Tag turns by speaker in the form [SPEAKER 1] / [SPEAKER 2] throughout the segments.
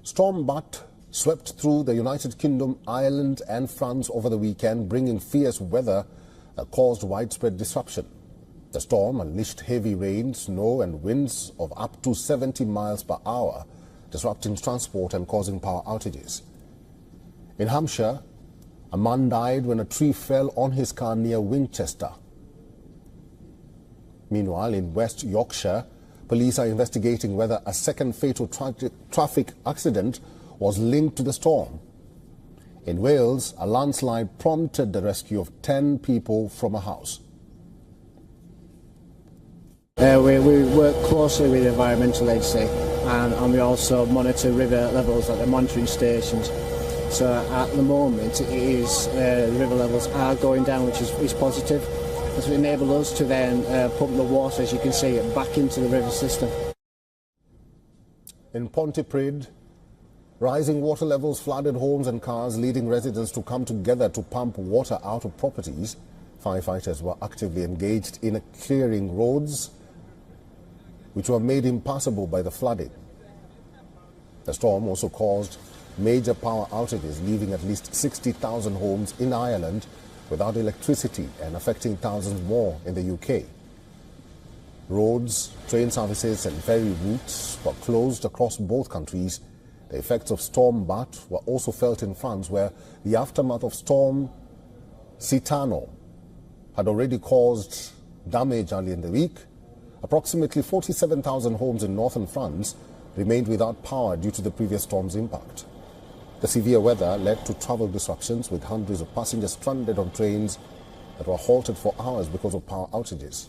[SPEAKER 1] Storm Bat swept through the United Kingdom, Ireland and France over the weekend, bringing fierce weather that caused widespread disruption. The storm unleashed heavy rain, snow and winds of up to 70 miles per hour, disrupting transport and causing power outages. In Hampshire, a man died when a tree fell on his car near Winchester. Meanwhile, in West Yorkshire, police are investigating whether a second fatal traffic accident was linked to the storm. In Wales, a landslide prompted the rescue of 10 people from a house.
[SPEAKER 2] We work closely with the environmental agency and we also monitor river levels at the monitoring stations. So at the moment the river levels are going down, which is positive. This will enable us to then pump the water, as you can see, back into the river system.
[SPEAKER 1] In Pontypridd, rising water levels flooded homes and cars, leading residents to come together to pump water out of properties. Firefighters were actively engaged in clearing roads which were made impassable by the flooding. The storm also caused major power outages, leaving at least 60,000 homes in Ireland without electricity and affecting thousands more in the UK. Roads, train services and ferry routes were closed across both countries. The effects of Storm Bat were also felt in France, where the aftermath of Storm Citano had already caused damage early in the week. Approximately 47,000 homes in northern France remained without power due to the previous storm's impact. The severe weather led to travel disruptions, with hundreds of passengers stranded on trains that were halted for hours because of power outages.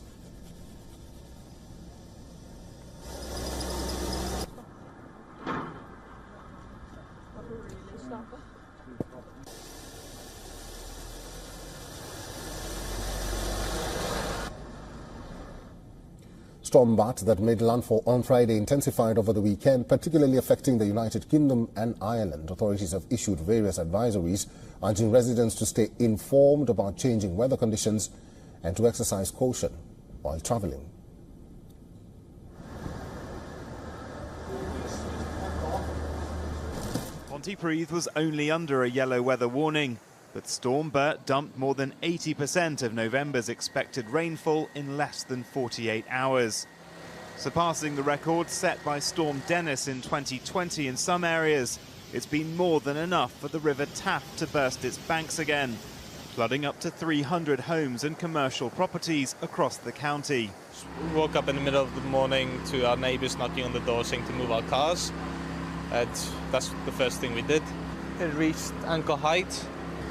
[SPEAKER 1] Storm Bat that made landfall on Friday intensified over the weekend, particularly affecting the United Kingdom and Ireland. Authorities have issued various advisories urging residents to stay informed about changing weather conditions and to exercise caution while travelling.
[SPEAKER 3] Pontypridd was only under a yellow weather warning, but Storm Bat dumped more than 80% of November's expected rainfall in less than 48 hours, surpassing the record set by Storm Dennis in 2020 in some areas. It's been more than enough for the River Taff to burst its banks again, flooding up to 300 homes and commercial properties across the county.
[SPEAKER 4] We woke up in the middle of the morning to our neighbours knocking on the door saying to move our cars. And that's the first thing we did. It reached ankle height.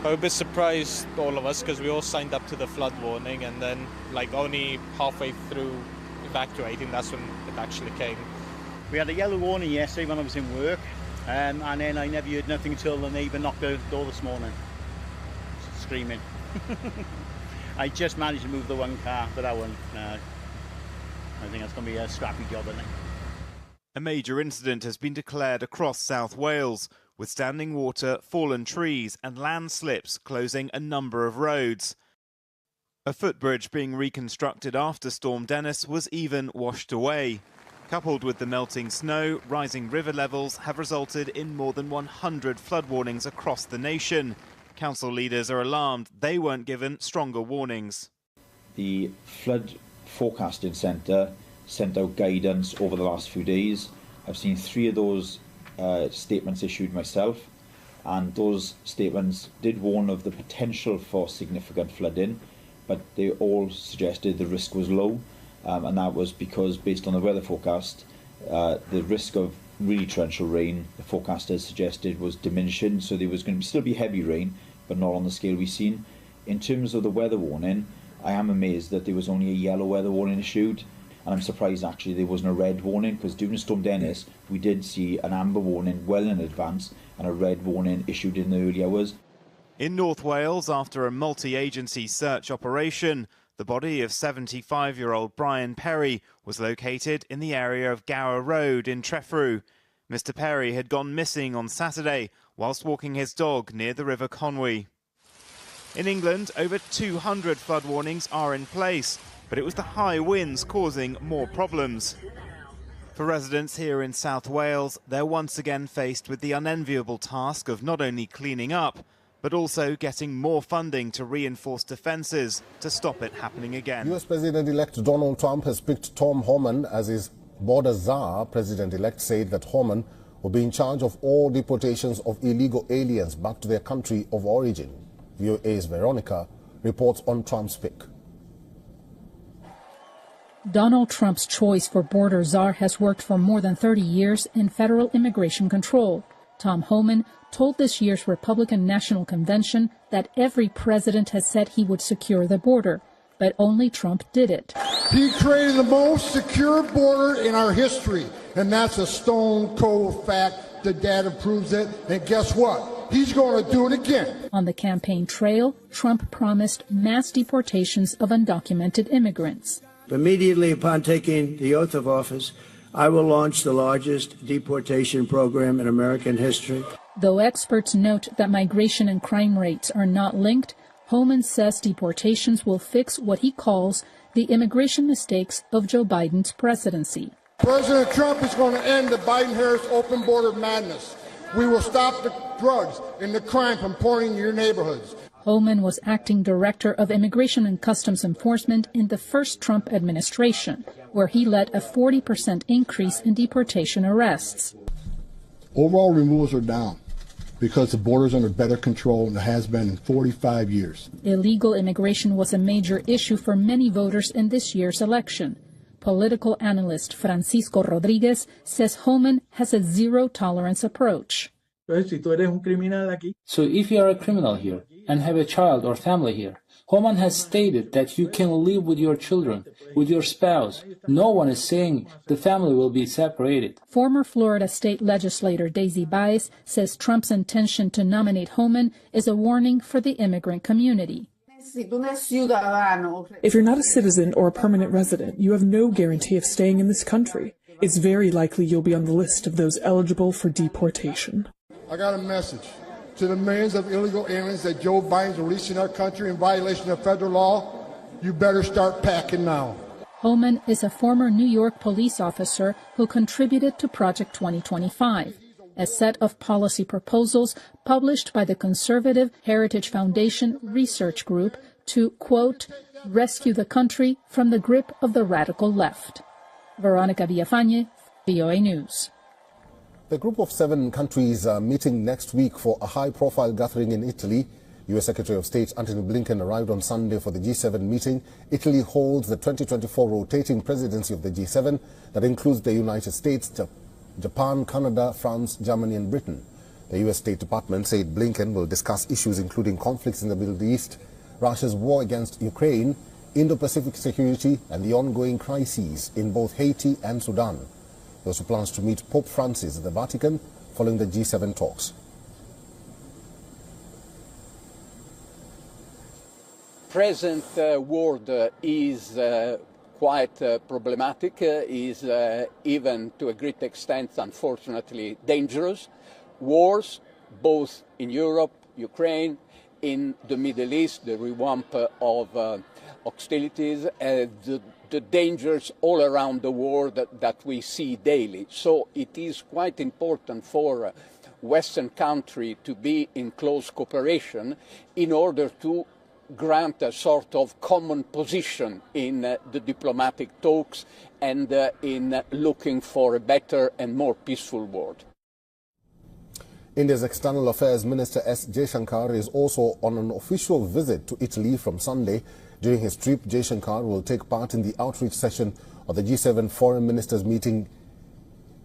[SPEAKER 4] I was a bit surprised, all of us, because we all signed up to the flood warning, and then like only halfway through evacuating, that's when it actually came.
[SPEAKER 5] We had a yellow warning yesterday when I was in work, and then I never heard nothing until the neighbour knocked on the door this morning, screaming. I just managed to move the one car, but that one, I think that's going to be a scrappy job, isn't it?
[SPEAKER 3] A major incident has been declared across South Wales, with standing water, fallen trees and landslips closing a number of roads. A footbridge being reconstructed after Storm Dennis was even washed away. Coupled with the melting snow, rising river levels have resulted in more than 100 flood warnings across the nation. Council leaders are alarmed they weren't given stronger warnings.
[SPEAKER 6] The Flood Forecasting Centre sent out guidance over the last few days. I've seen 3 of those statements issued myself, and those statements did warn of the potential for significant flooding, but they all suggested the risk was low, and that was because, based on the weather forecast, the risk of really torrential rain, the forecasters suggested, was diminishing, so there was going to still be heavy rain, but not on the scale we've seen. In terms of the weather warning, I am amazed that there was only a yellow weather warning issued. And I'm surprised actually there wasn't a red warning, because during Storm Dennis we did see an amber warning well in advance and a red warning issued in the early hours.
[SPEAKER 3] In North Wales, after a multi-agency search operation, the body of 75-year-old Brian Perry was located in the area of Gower Road in Trefrw. Mr. Perry had gone missing on Saturday whilst walking his dog near the River Conwy. In England, over 200 flood warnings are in place, but it was the high winds causing more problems. For residents here in South Wales, they're once again faced with the unenviable task of not only cleaning up, but also getting more funding to reinforce defences to stop it happening again.
[SPEAKER 1] US President-elect Donald Trump has picked Tom Homan as his border czar. President-elect said that Homan will be in charge of all deportations of illegal aliens back to their country of origin. VOA's Veronica reports on Trump's pick.
[SPEAKER 7] Donald Trump's choice for border czar has worked for more than 30 years in federal immigration control. Tom Homan told this year's Republican National Convention that every president has said he would secure the border, but only Trump did it.
[SPEAKER 8] He created the most secure border in our history, and that's a stone cold fact. The data proves it, and guess what? He's going to do it again.
[SPEAKER 7] On the campaign trail, Trump promised mass deportations of undocumented immigrants.
[SPEAKER 9] Immediately upon taking the oath of office, I will launch the largest deportation program in American history.
[SPEAKER 7] Though experts note that migration and crime rates are not linked, Homan says deportations will fix what he calls the immigration mistakes of Joe Biden's presidency.
[SPEAKER 8] President Trump is going to end the Biden-Harris open border madness. We will stop the drugs and the crime from pouring into your neighborhoods.
[SPEAKER 7] Homan was acting director of Immigration and Customs Enforcement in the first Trump administration, where he led a 40% increase in deportation arrests.
[SPEAKER 8] Overall removals are down because the border is under better control than it has been in 45 years.
[SPEAKER 7] Illegal immigration was a major issue for many voters in this year's election. Political analyst Francisco Rodriguez says Homan has a zero-tolerance approach.
[SPEAKER 10] So if you are a criminal here and have a child or family here, Homan has stated that you can live with your children, with your spouse. No one is saying the family will be separated.
[SPEAKER 7] Former Florida state legislator Daisy Baez says Trump's intention to nominate Homan is a warning for the immigrant community.
[SPEAKER 11] If you're not a citizen or a permanent resident, you have no guarantee of staying in this country. It's very likely you'll be on the list of those eligible for deportation.
[SPEAKER 8] I got a message to the millions of illegal aliens that Joe Biden's releasing our country in violation of federal law. You better start packing now.
[SPEAKER 7] Homan is a former New York police officer who contributed to Project 2025, a set of policy proposals published by the conservative Heritage Foundation Research Group to, quote, rescue the country from the grip of the radical left. Veronica Villafañe, VOA News.
[SPEAKER 1] The group of 7 countries are meeting next week for a high-profile gathering in Italy. U.S. Secretary of State Antony Blinken arrived on Sunday for the G7 meeting. Italy holds the 2024 rotating presidency of the G7 that includes the United States, Japan, Canada, France, Germany and Britain. The U.S. State Department said Blinken will discuss issues including conflicts in the Middle East, Russia's war against Ukraine, Indo-Pacific security and the ongoing crises in both Haiti and Sudan. He also plans to meet Pope Francis at the Vatican following the G7 talks.
[SPEAKER 12] Present world is quite problematic, is even to a great extent, unfortunately, dangerous. Wars, both in Europe, Ukraine, in the Middle East, the revamp of hostilities, the dangers all around the world that we see daily. So it is quite important for Western countries to be in close cooperation in order to grant a sort of common position in the diplomatic talks and in looking for a better and more peaceful world.
[SPEAKER 1] India's External Affairs Minister S. Jaishankar is also on an official visit to Italy from Sunday. During his trip, Jaishankar will take part in the outreach session of the G7 Foreign Ministers meeting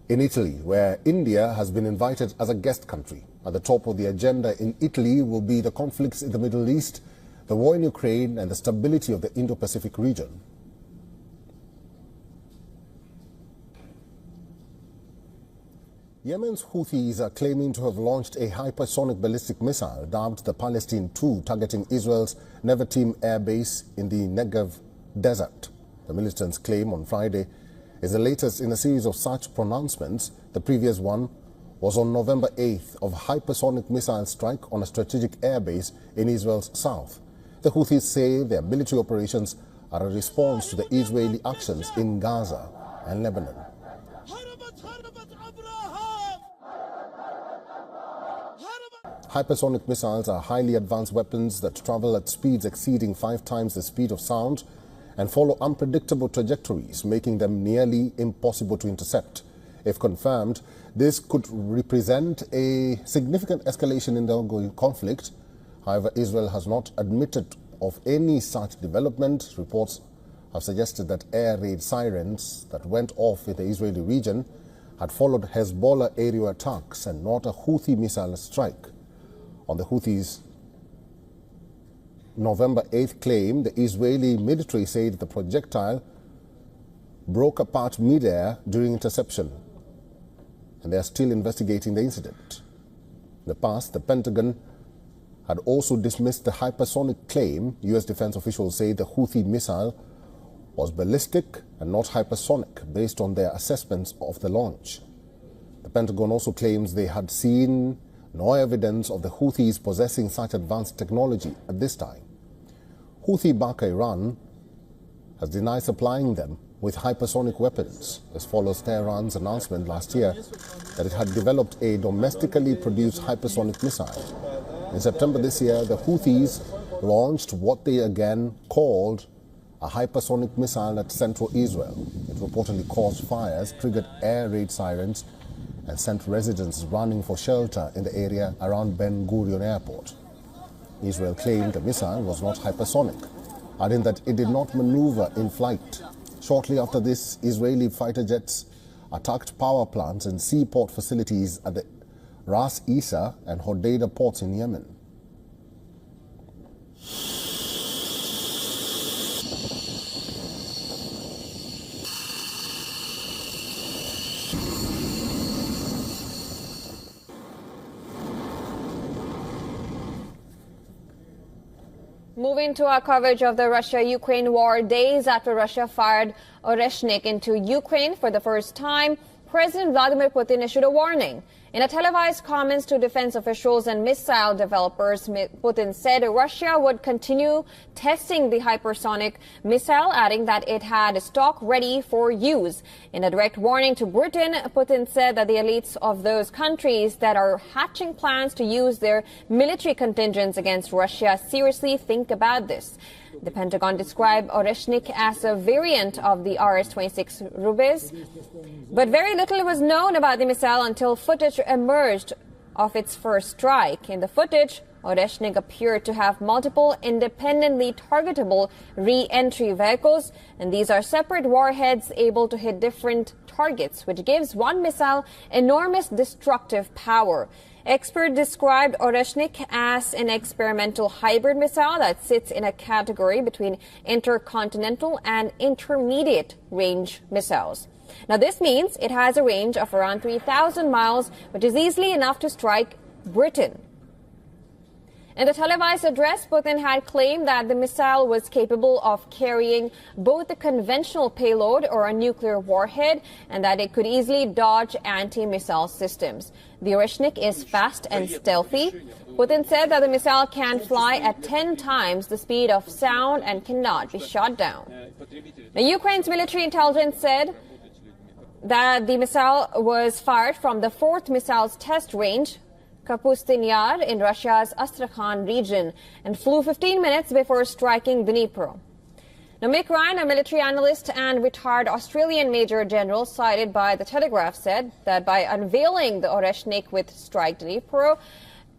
[SPEAKER 1] in Italy, where India has been invited as a guest country. At the top of the agenda in Italy will be the conflicts in the Middle East, the war in Ukraine and the stability of the Indo-Pacific region. Yemen's Houthis are claiming to have launched a hypersonic ballistic missile dubbed the Palestine II, targeting Israel's Nevatim air base in the Negev desert. The militants' claim on Friday is the latest in a series of such pronouncements. The previous one was on November 8th of hypersonic missile strike on a strategic air base in Israel's south. The Houthis say their military operations are a response to the Israeli actions in Gaza and Lebanon. Hypersonic missiles are highly advanced weapons that travel at speeds exceeding 5 times the speed of sound and follow unpredictable trajectories, making them nearly impossible to intercept. If confirmed, this could represent a significant escalation in the ongoing conflict. However, Israel has not admitted of any such development. Reports have suggested that air raid sirens that went off in the Israeli region had followed Hezbollah aerial attacks and not a Houthi missile strike. On the Houthis' November 8th claim, the Israeli military said the projectile broke apart mid-air during interception, and they are still investigating the incident. In the past, the Pentagon had also dismissed the hypersonic claim. U.S. defense officials say the Houthi missile was ballistic and not hypersonic based on their assessments of the launch. The Pentagon also claims they had seen no evidence of the Houthis possessing such advanced technology at this time. Houthi-backed Iran has denied supplying them with hypersonic weapons. This follows Tehran's announcement last year that it had developed a domestically produced hypersonic missile. In September this year, the Houthis launched what they again called a hypersonic missile at central Israel. It reportedly caused fires, triggered air raid sirens, and sent residents running for shelter in the area around Ben Gurion Airport. Israel claimed the missile was not hypersonic, adding that it did not maneuver in flight. Shortly after this, Israeli fighter jets attacked power plants and seaport facilities at the Ras Isa and Hodeidah ports in Yemen.
[SPEAKER 13] Moving to our coverage of the Russia-Ukraine war, days after Russia fired Oreshnik into Ukraine for the first time, President Vladimir Putin issued a warning. In a televised comments to defense officials and missile developers, Putin said Russia would continue testing the hypersonic missile, adding that it had stock ready for use. In a direct warning to Britain, Putin said that the elites of those countries that are hatching plans to use their military contingents against Russia seriously think about this. The Pentagon described Oreshnik as a variant of the RS-26 Rubis, but very little was known about the missile until footage emerged of its first strike. In the footage, Oreshnik appeared to have multiple independently targetable re-entry vehicles, and these are separate warheads able to hit different targets, which gives one missile enormous destructive power. Experts described Oreshnik as an experimental hybrid missile that sits in a category between intercontinental and intermediate range missiles. Now, this means it has a range of around 3,000 miles, which is easily enough to strike Britain. In the televised address, Putin had claimed that the missile was capable of carrying both a conventional payload or a nuclear warhead, and that it could easily dodge anti-missile systems. The Oreshnik is fast and stealthy. Putin said that the missile can fly at 10 times the speed of sound and cannot be shot down. Now, Ukraine's military intelligence said that the missile was fired from the 4th Missiles Test Range, Kapustin Yar, in Russia's Astrakhan region, and flew 15 minutes before striking Dnipro. Now, Mick Ryan, a military analyst and retired Australian Major General cited by The Telegraph, said that by unveiling the Oreshnik with Strike Dnipro,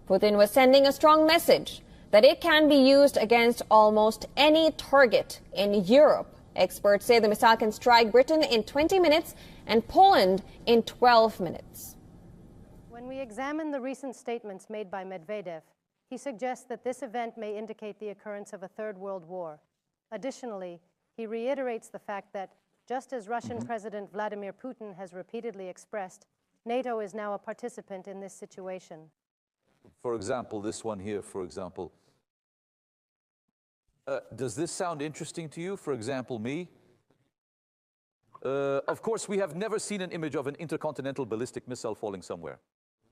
[SPEAKER 13] Putin was sending a strong message that it can be used against almost any target in Europe. Experts say the missile can strike Britain in 20 minutes and Poland in 12 minutes.
[SPEAKER 14] When we examine the recent statements made by Medvedev, he suggests that this event may indicate the occurrence of a third world war. Additionally, he reiterates the fact that, just as Russian President Vladimir Putin has repeatedly expressed, NATO is now a participant in this situation.
[SPEAKER 15] For example, this one here, for example. Does this sound interesting to you? For example, me? Of course, we have never seen an image of an intercontinental ballistic missile falling somewhere.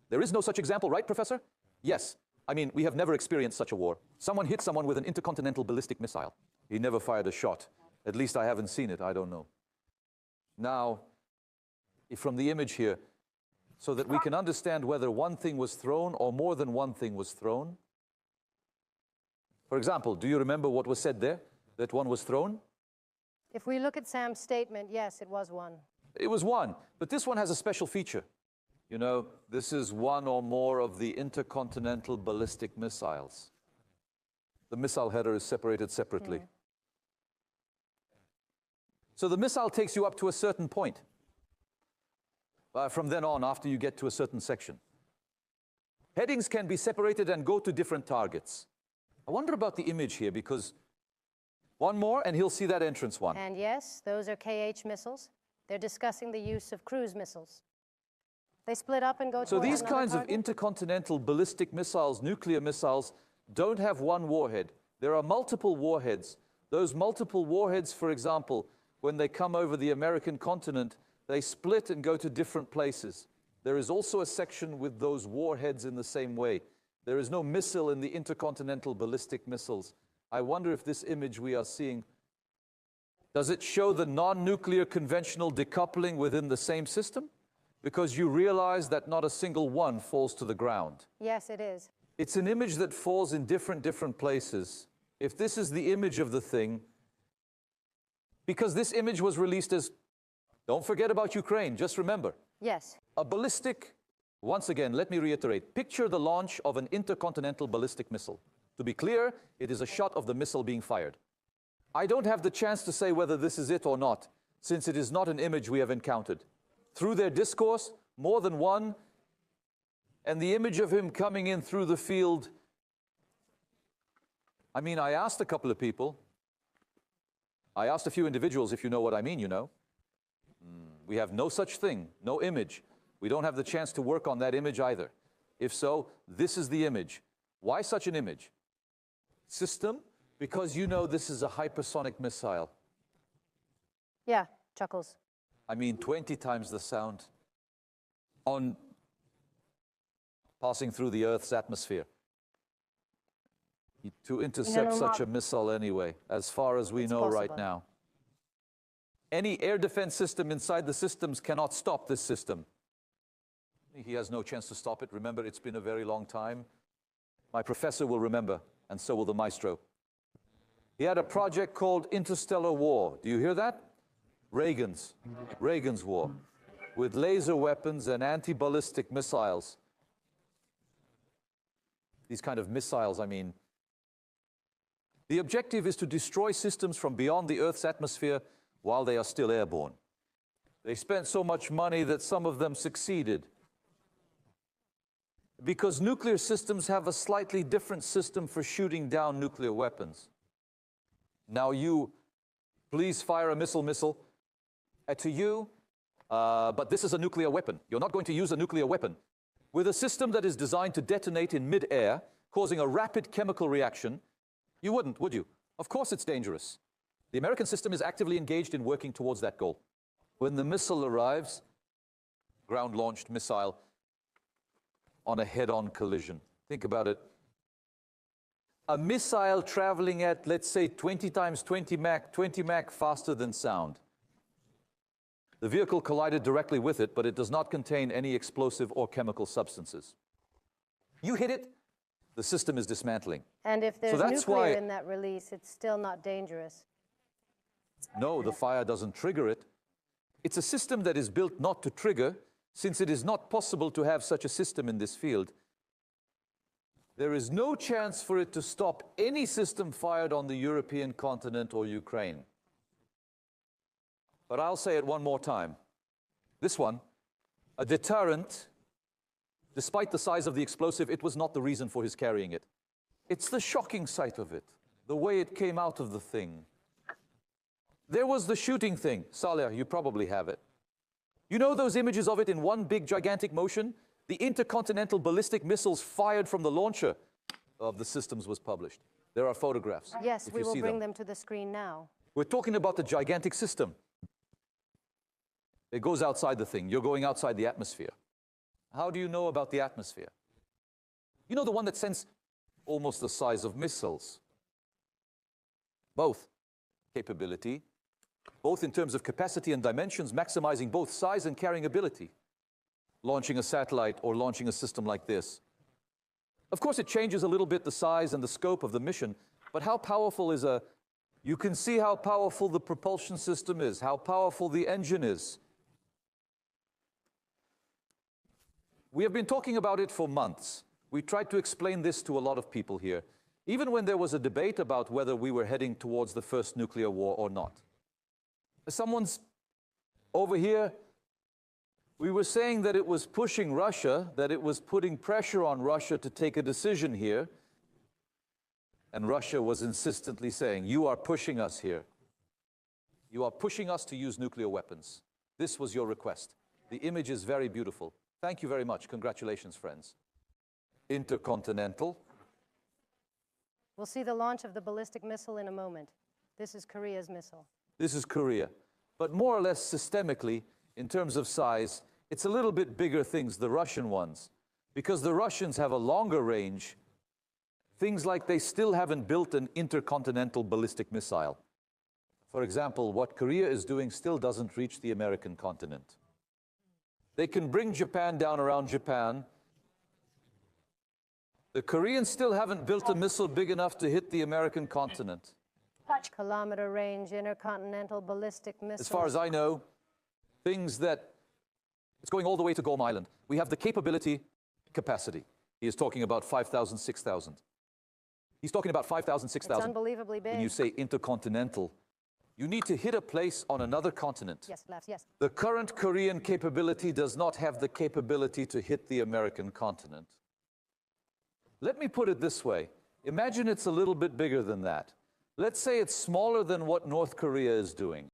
[SPEAKER 15] There is no such example, right, Professor? Yes. I mean, we have never experienced such a war. Someone hit someone with an intercontinental ballistic missile. He never fired a shot. At least I haven't seen it. I don't know. Now, from the image here, so that we can understand whether one thing was thrown or more than one thing was thrown? For example, do you remember what was said there, that one was thrown?
[SPEAKER 14] If we look at Sam's statement, yes, it was one.
[SPEAKER 15] It was one, but this one has a special feature. You know, this is one or more of the intercontinental ballistic missiles. The missile header is separated separately. So the missile takes you up to a certain point. From then on, after you get to a certain section. Headings can be separated and go to different targets. I wonder about the image here, because one more and he'll see that entrance one.
[SPEAKER 14] And yes, those are KH missiles. They're discussing the use of cruise missiles. They split up and go
[SPEAKER 15] So
[SPEAKER 14] towards
[SPEAKER 15] these
[SPEAKER 14] another
[SPEAKER 15] kinds
[SPEAKER 14] target?
[SPEAKER 15] of intercontinental ballistic missiles, nuclear missiles, don't have one warhead. There are multiple warheads. Those multiple warheads, for example, when they come over the American continent, they split and go to different places. There is also a section with those warheads in the same way. There is no missile in the intercontinental ballistic missiles. I wonder if this image we are seeing, does it show the non-nuclear conventional decoupling within the same system? Because you realize that not a single one falls to the ground.
[SPEAKER 14] Yes, it is.
[SPEAKER 15] It's an image that falls in different places. If this is the image of the thing, because this image was released as, don't forget about Ukraine, just remember.
[SPEAKER 14] Yes.
[SPEAKER 15] A ballistic, once again, let me reiterate, picture the launch of an intercontinental ballistic missile. To be clear, it is a shot of the missile being fired. I don't have the chance to say whether this is it or not, since it is not an image we have encountered. Through their discourse, more than one, and the image of him coming in through the field. I mean, I asked a couple of people. I asked a few individuals, if you know what I mean, you know. We have no such thing, no image. We don't have the chance to work on that image either. If so, this is the image. Why such an image? System, because you know this is a hypersonic missile.
[SPEAKER 14] Yeah, Chuckles.
[SPEAKER 15] I mean, 20 times the sound on passing through the Earth's atmosphere. To intercept such a missile anyway, as far as we know right now. Any air defense system inside the systems cannot stop this system. He has no chance to stop it. Remember, it's been a very long time. My professor will remember, and so will the maestro. He had a project called Interstellar War. Do you hear that? Reagan's war, with laser weapons and anti-ballistic missiles. These kind of missiles, I mean. The objective is to destroy systems from beyond the Earth's atmosphere while they are still airborne. They spent so much money that some of them succeeded. Because nuclear systems have a slightly different system for shooting down nuclear weapons. Now you, please fire a missile to you, but this is a nuclear weapon. You're not going to use a nuclear weapon. With a system that is designed to detonate in mid-air, causing a rapid chemical reaction, you wouldn't, would you? Of course it's dangerous. The American system is actively engaged in working towards that goal. When the missile arrives, ground-launched missile on a head-on collision. Think about it. A missile traveling at, let's say, 20 times 20 Mach faster than sound. The vehicle collided directly with it, but it does not contain any explosive or chemical substances. You hit it, the system is dismantling.
[SPEAKER 14] And if there's nuclear in that release, it's still not dangerous.
[SPEAKER 15] No, the fire doesn't trigger it. It's a system that is built not to trigger, since it is not possible to have such a system in this field. There is no chance for it to stop any system fired on the European continent or Ukraine. But I'll say it one more time. This one, a deterrent, despite the size of the explosive, it was not the reason for his carrying it. It's the shocking sight of it, the way it came out of the thing. There was the shooting thing. Saleh, you probably have it. You know those images of it in one big gigantic motion? The intercontinental ballistic missiles fired from the launcher of the systems was published. There are photographs.
[SPEAKER 14] Yes, we will bring them to the screen now.
[SPEAKER 15] We're talking about the gigantic system. It goes outside the thing. You're going outside the atmosphere. How do you know about the atmosphere? You know the one that sends almost the size of missiles. Both capability, both in terms of capacity and dimensions, maximizing both size and carrying ability. launching a satellite or launching a system like this. Of course, it changes a little bit the size and the scope of the mission, but how powerful is a... You can see how powerful the propulsion system is, how powerful the engine is. We have been talking about it for months. We tried to explain this to a lot of people here, even when there was a debate about whether we were heading towards the first nuclear war or not. Someone's over here, we were saying that it was pushing Russia, that it was putting pressure on Russia to take a decision here, and Russia was insistently saying, you are pushing us here. You are pushing us to use nuclear weapons. This was your request. The image is very beautiful. Thank you very much. Congratulations, friends. Intercontinental.
[SPEAKER 14] We'll see the launch of the ballistic missile in a moment. This is Korea's missile.
[SPEAKER 15] This is Korea. But more or less systemically, in terms of size, it's a little bit bigger things, the Russian ones. Because the Russians have a longer range. Things like they still haven't built an intercontinental ballistic missile. For example, what Korea is doing still doesn't reach the American continent. They can bring Japan down around Japan. The Koreans still haven't built a missile big enough to hit the American continent.
[SPEAKER 14] Kilometer range intercontinental ballistic missile.
[SPEAKER 15] As far as I know, things that, it's going all the way to Guam Island. We have the capability, capacity. He is talking about 5,000, 6,000. He's talking about 5,000, 6,000.
[SPEAKER 14] It's unbelievably big.
[SPEAKER 15] When you say intercontinental, you need to hit a place on another continent.
[SPEAKER 14] Yes, left, yes.
[SPEAKER 15] The current Korean capability does not have the capability to hit the American continent. Let me put it this way. Imagine it's a little bit bigger than that. Let's say it's smaller than what North Korea is doing.